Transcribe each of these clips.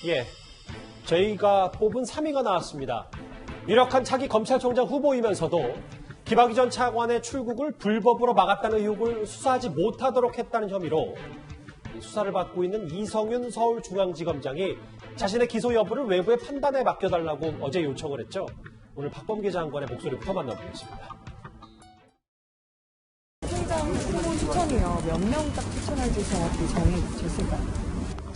예, 저희가 뽑은 3위가 나왔습니다. 유력한 차기 검찰총장 후보이면서도 김학의 전 차관의 출국을 불법으로 막았다는 의혹을 수사하지 못하도록 했다는 혐의로 수사를 받고 있는 이성윤 서울중앙지검장이 자신의 기소 여부를 외부의 판단에 맡겨달라고 어제 요청을 했죠. 오늘 박범계 장관의 목소리부터 만나보겠습니다. 총장 후보 추천이요. 몇 명 딱 추천할지 정확히 정해졌을까요?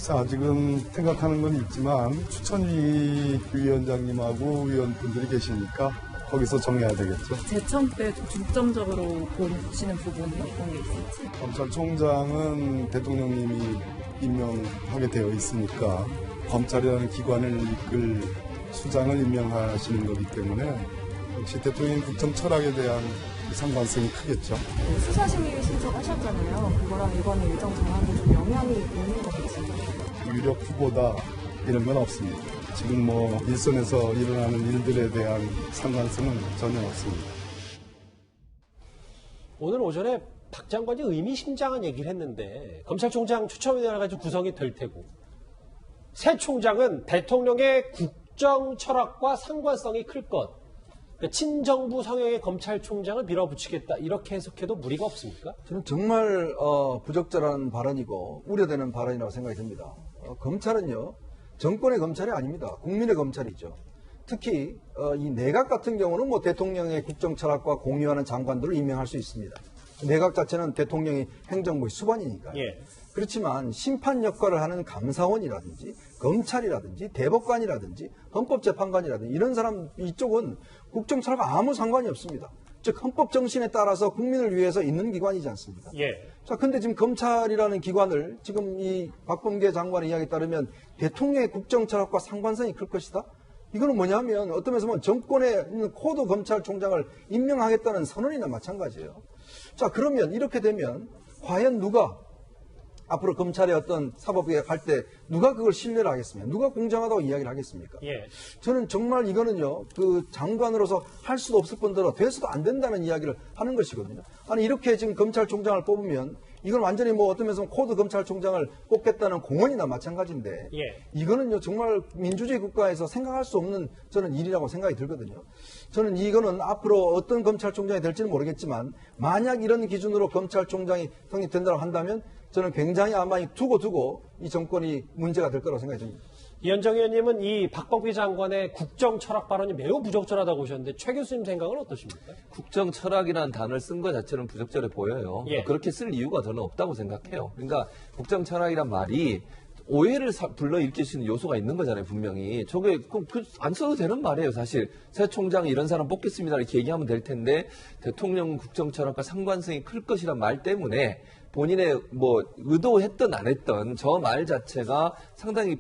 아직은 생각하는 건 있지만 추천위 위원장님하고 위원분들이 계시니까 거기서 정해야 되겠죠. 재청 때 중점적으로 보시는 부분이 어떤 게 있을지? 검찰총장은 대통령님이 임명하게 되어 있으니까 검찰이라는 기관을 이끌 수장을 임명하시는 거기 때문에 역시 대통령 국정 철학에 대한 상관성이 크겠죠. 수사심의 신청하셨잖아요. 그거랑 이번에 일정 정하는 좀 영향이 있는 것 같습니다. 유력 후보다 이런 건 없습니다. 지금 일선에서 일어나는 일들에 대한 상관성은 전혀 없습니다. 오늘 오전에 박 장관이 의미심장한 얘기를 했는데 검찰총장 추천위원회가 좀 구성이 될 테고 새 총장은 대통령의 국정 철학과 상관성이 클 것. 그러니까 친정부 성향의 검찰총장을 밀어붙이겠다 이렇게 해석해도 무리가 없습니까? 저는 정말 부적절한 발언이고 우려되는 발언이라고 생각이 듭니다. 검찰은요 정권의 검찰이 아닙니다. 국민의 검찰이죠. 특히 이 내각 같은 경우는 대통령의 국정 철학과 공유하는 장관들을 임명할 수 있습니다. 내각 자체는 대통령이 행정부의 수반이니까요. 예. 그렇지만 심판 역할을 하는 감사원이라든지 검찰이라든지 대법관이라든지 헌법재판관이라든지 이런 사람 이쪽은 국정 철학과 아무 상관이 없습니다. 즉 헌법 정신에 따라서 국민을 위해서 있는 기관이지 않습니까? 예. 자, 근데 지금 검찰이라는 기관을 지금 이 박범계 장관의 이야기에 따르면 대통령의 국정 철학과 상관성이 클 것이다. 이거는 뭐냐면 어떤 면에서 보면 정권에 있는 코드 검찰총장을 임명하겠다는 선언이나 마찬가지예요. 자, 그러면 이렇게 되면 과연 누가 앞으로 검찰의 어떤 사법개혁 할 때 누가 그걸 신뢰를 하겠습니까? 누가 공정하다고 이야기를 하겠습니까? 예. 저는 정말 이거는요, 그 장관으로서 할 수도 없을 뿐더러 돼서도 안 된다는 이야기를 하는 것이거든요. 아니, 이렇게 지금 검찰총장을 뽑으면 이건 완전히 어떤 면에서 코드 검찰총장을 뽑겠다는 공언이나 마찬가지인데 예. 이거는요, 정말 민주주의 국가에서 생각할 수 없는 저는 일이라고 생각이 들거든요. 저는 이거는 앞으로 어떤 검찰총장이 될지는 모르겠지만 만약 이런 기준으로 검찰총장이 성립된다고 한다면 저는 굉장히 아마 두고 이 정권이 문제가 될 거라고 생각이 듭니다. 이현정 의원님은 이 박범계 장관의 국정 철학 발언이 매우 부적절하다고 보셨는데 최 교수님 생각은 어떠십니까? 국정 철학이라는 단어를 쓴 것 자체는 부적절해 보여요. 예. 그렇게 쓸 이유가 저는 없다고 생각해요. 그러니까 국정 철학이란 말이 오해를 불러일으킬 수 있는 요소가 있는 거잖아요, 분명히. 저게 안 써도 되는 말이에요, 사실. 새 총장이 이런 사람 뽑겠습니다 이렇게 얘기하면 될 텐데 대통령은 국정 철학과 상관성이 클 것이란 말 때문에 본인의 의도했던 안 했던 저 말 자체가 상당히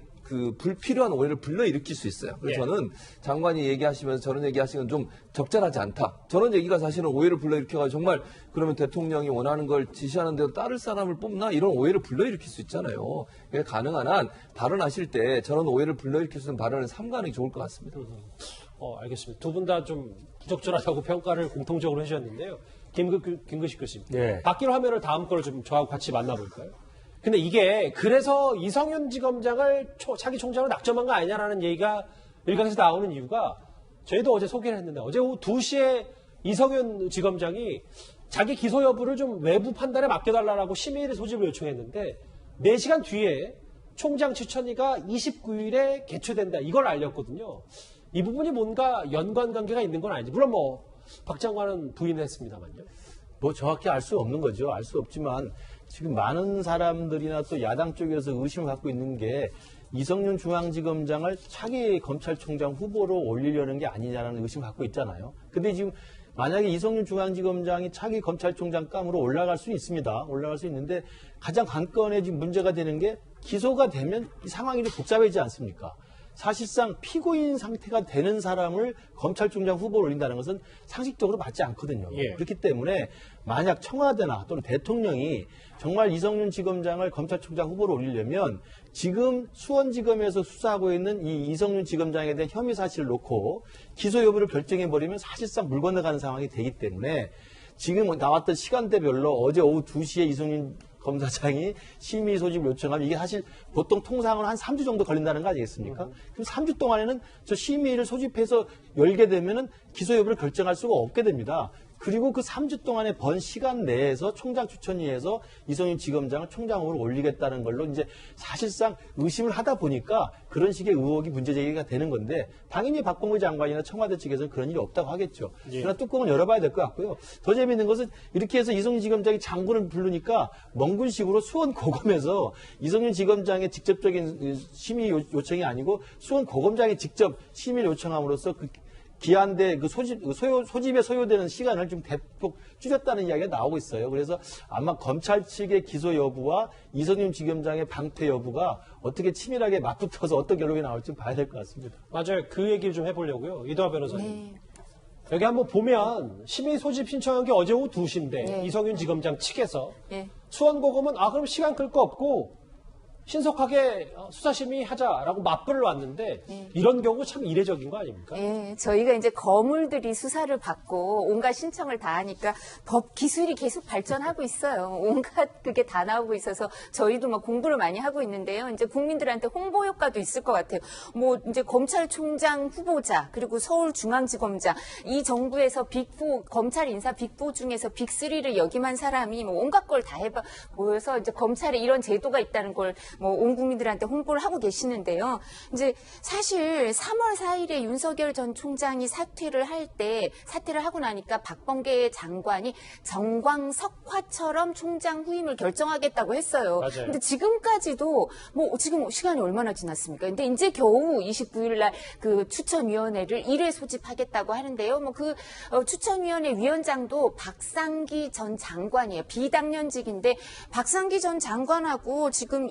불필요한 오해를 불러일으킬 수 있어요. 그래서 예. 저는 장관이 얘기하시면서 저런 얘기하시는 건 좀 적절하지 않다. 저런 얘기가 사실은 오해를 불러일으켜가지고 정말 그러면 대통령이 원하는 걸 지시하는 대로 따를 사람을 뽑나 이런 오해를 불러일으킬 수 있잖아요. 그래서 가능한 한 발언하실 때 저런 오해를 불러일으킬 수 있는 발언을 삼가하는 게 좋을 것 같습니다. 알겠습니다. 두 분 다 좀 부적절하다고 평가를 공통적으로 해주셨는데요. 김근식 교수님. 네. 바뀌는 화면을 다음 걸 좀 저하고 같이 만나볼까요? 근데 이게 그래서 이성윤 지검장을 차기 총장을 낙점한 거 아니냐라는 얘기가 일각에서 나오는 이유가 저희도 어제 소개를 했는데 어제 오후 2시에 이성윤 지검장이 자기 기소 여부를 좀 외부 판단에 맡겨달라고 심의를 소집을 요청했는데 4시간 뒤에 총장 추천위가 29일에 개최된다. 이걸 알렸거든요. 이 부분이 뭔가 연관관계가 있는 건 아니지. 물론 박 장관은 부인을 했습니다만요. 정확히 알 수 없는 거죠. 알 수 없지만 지금 많은 사람들이나 또 야당 쪽에서 의심을 갖고 있는 게 이성윤 중앙지검장을 차기 검찰총장 후보로 올리려는 게 아니냐라는 의심을 갖고 있잖아요. 근데 지금 만약에 이성윤 중앙지검장이 차기 검찰총장감으로 올라갈 수 있습니다. 올라갈 수 있는데 가장 관건에 지금 문제가 되는 게 기소가 되면 이 상황이 좀 복잡해지지 않습니까? 사실상 피고인 상태가 되는 사람을 검찰총장 후보로 올린다는 것은 상식적으로 맞지 않거든요. 예. 그렇기 때문에 만약 청와대나 또는 대통령이 정말 이성윤 지검장을 검찰총장 후보로 올리려면 지금 수원지검에서 수사하고 있는 이 이성윤 지검장에 대한 혐의 사실을 놓고 기소 여부를 결정해버리면 사실상 물 건너가는 상황이 되기 때문에 지금 나왔던 시간대별로 어제 오후 2시에 이성윤 검사장이 심의 소집 요청하면 이게 사실 보통 통상은 한 3주 정도 걸린다는 거 아니겠습니까? 그럼 3주 동안에는 저 심의를 소집해서 열게 되면은 기소 여부를 결정할 수가 없게 됩니다. 그리고 그 3주 동안의 번 시간 내에서 총장 추천위에서 이성윤 지검장을 총장으로 올리겠다는 걸로 이제 사실상 의심을 하다 보니까 그런 식의 의혹이 문제 제기가 되는 건데 당연히 박범계 장관이나 청와대 측에서는 그런 일이 없다고 하겠죠. 그러나 뚜껑을 열어봐야 될 것 같고요. 더 재미있는 것은 이렇게 해서 이성윤 지검장이 장군을 부르니까 멍군식으로 수원 고검에서 이성윤 지검장의 직접적인 심의 요청이 아니고 수원 고검장이 직접 심의를 요청함으로써 그 기한대 그 소집에 소요되는 시간을 좀 대폭 줄였다는 이야기가 나오고 있어요. 그래서 아마 검찰 측의 기소 여부와 이성윤 지검장의 방패 여부가 어떻게 치밀하게 맞붙어서 어떤 결론이 나올지 봐야 될 것 같습니다. 맞아요. 그 얘기를 좀 해보려고요. 이도하 변호사님. 네. 여기 한번 보면 심의 소집 신청한 게 어제 오후 2시인데 네. 이성윤 지검장 측에서 네. 수원고검은 그럼 시간 끌 거 없고 신속하게 수사심의 하자라고 맞불을 왔는데 이런 경우 참 이례적인 거 아닙니까? 예, 저희가 이제 거물들이 수사를 받고 온갖 신청을 다 하니까 법 기술이 계속 발전하고 있어요. 온갖 그게 다 나오고 있어서 저희도 막 공부를 많이 하고 있는데요. 이제 국민들한테 홍보 효과도 있을 것 같아요. 뭐 이제 검찰총장 후보자 그리고 서울중앙지검장 이 정부에서 빅4 검찰 인사 빅4 중에서 빅3를 역임한 사람이 뭐 온갖 걸 다 해봐 보여서 이제 검찰에 이런 제도가 있다는 걸 뭐 온 국민들한테 홍보를 하고 계시는데요. 이제 사실 3월 4일에 윤석열 전 총장이 사퇴를 하고 나니까 박범계 장관이 정광석화처럼 총장 후임을 결정하겠다고 했어요. 맞아요. 근데 지금까지도 뭐 지금 시간이 얼마나 지났습니까? 근데 이제 겨우 29일 날 그 추천위원회를 1회 소집하겠다고 하는데요. 뭐 그 추천위원회 위원장도 박상기 전 장관이에요. 비당년직인데 박상기 전 장관하고 지금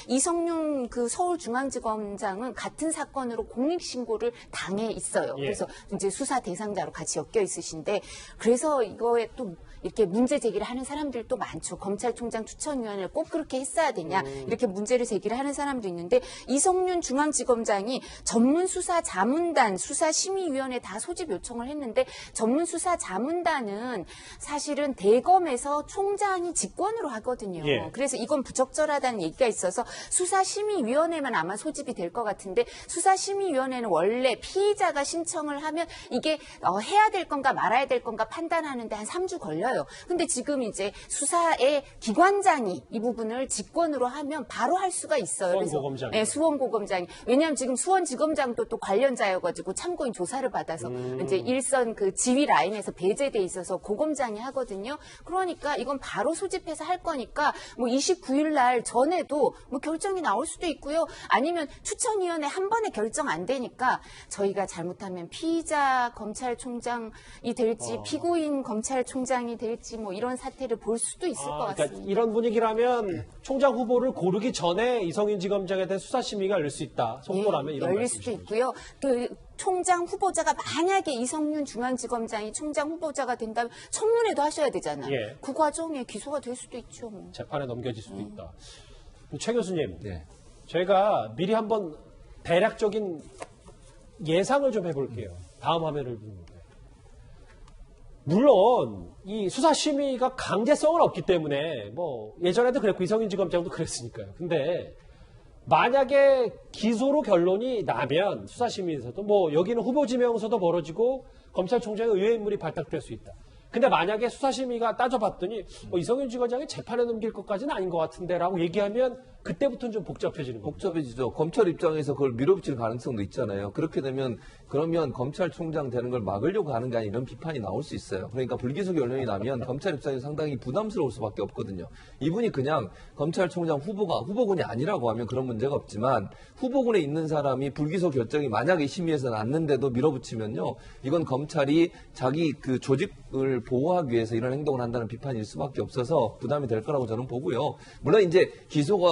이성윤 그 서울중앙지검장은 같은 사건으로 공익신고를 당해 있어요. 예. 그래서 이제 수사 대상자로 같이 엮여 있으신데 그래서 이거에 또 이렇게 문제 제기를 하는 사람들도 많죠. 검찰총장 추천위원회를 꼭 그렇게 했어야 되냐 이렇게 문제를 제기를 하는 사람도 있는데 이성윤 중앙지검장이 전문수사자문단 수사심의위원회 다 소집 요청을 했는데 전문수사자문단은 사실은 대검에서 총장이 직권으로 하거든요. 예. 그래서 이건 부적절하다는 얘기가 있어서 수사심의위원회만 아마 소집이 될 것 같은데 수사심의위원회는 원래 피의자가 신청을 하면 이게 해야 될 건가 말아야 될 건가 판단하는데 한 3주 걸려요. 근데 지금 이제 수사의 기관장이 이 부분을 직권으로 하면 바로 할 수가 있어요. 수원고검장. 네, 수원고검장이. 왜냐하면 지금 수원지검장도 또 관련자여가지고 참고인 조사를 받아서 이제 일선 그 지휘 라인에서 배제돼 있어서 고검장이 하거든요. 그러니까 이건 바로 소집해서 할 거니까 뭐 29일 날 전에도 뭐 결정이 나올 수도 있고요. 아니면 추천위원회 한 번에 결정 안 되니까 저희가 잘못하면 피의자 검찰총장이 될지 피고인 검찰총장이 될지 뭐 이런 사태를 볼 수도 있을 것 같습니다. 그러니까 이런 분위기라면 총장 후보를 고르기 전에 이성윤 지검장에 대한 수사심의가 열릴 수 있다. 속보라면 이런 열릴 수도 말씀이시죠. 있고요. 그 총장 후보자가 만약에 이성윤 중앙지검장이 총장 후보자가 된다면 청문회도 하셔야 되잖아요. 예. 그 과정에 기소가 될 수도 있죠. 뭐. 재판에 넘겨질 수도 있다. 최 교수님, 네. 저희가 미리 한번 대략적인 예상을 좀 해볼게요. 다음 화면을 보는데. 물론 이 수사심의가 강제성은 없기 때문에 뭐 예전에도 그랬고 이성윤 지검장도 그랬으니까요. 근데 만약에 기소로 결론이 나면 수사심의에서도 뭐 여기는 후보 지명서도 벌어지고 검찰총장의 의외 인물이 발탁될 수 있다. 근데 만약에 수사심의가 따져봤더니 이성윤 지검장이 재판에 넘길 것까지는 아닌 것 같은데라고 얘기하면 그때부터는 좀 복잡해지는 거죠. 복잡해지죠. 검찰 입장에서 그걸 밀어붙일 가능성도 있잖아요. 그렇게 되면 그러면 검찰총장 되는 걸 막으려고 하는 게 아니라 이런 비판이 나올 수 있어요. 그러니까 불기소 결론이 나면 검찰 입장에서 상당히 부담스러울 수밖에 없거든요. 이분이 그냥 검찰총장 후보군이 아니라고 하면 그런 문제가 없지만 후보군에 있는 사람이 불기소 결정이 만약에 심의에서 났는데도 밀어붙이면요. 이건 검찰이 자기 그 조직을 보호하기 위해서 이런 행동을 한다는 비판일 수밖에 없어서 부담이 될 거라고 저는 보고요. 물론 이제 기소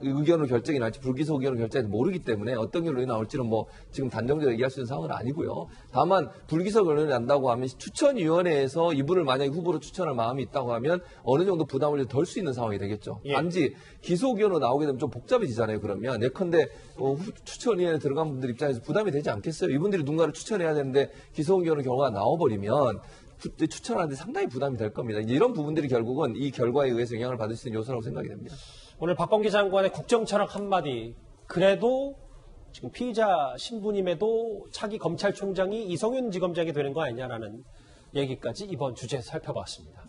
의견으로 결정이 날지 불기소 의견으로 결정이 모르기 때문에 어떤 결론이 나올지는 뭐 지금 단정적으로 얘기할 수 있는 상황은 아니고요. 다만 불기소 결론이 난다고 하면 추천위원회에서 이분을 만약에 후보로 추천할 마음이 있다고 하면 어느 정도 부담을 덜 수 있는 상황이 되겠죠. 예. 단지 기소 의견으로 나오게 되면 좀 복잡해지잖아요. 그러면 예컨대 추천위원회에 들어간 분들 입장에서 부담이 되지 않겠어요? 이분들이 누군가를 추천해야 되는데 기소 의견으로 결과가 나와버리면 추천하는데 상당히 부담이 될 겁니다. 이제 이런 부분들이 결국은 이 결과에 의해서 영향을 받을 수 있는 요소라고 생각이 됩니다. 오늘 박범계 장관의 국정 철학 한마디. 그래도 지금 피의자 신분임에도 차기 검찰총장이 이성윤 지검장이 되는 거 아니냐라는 얘기까지 이번 주제에서 살펴봤습니다.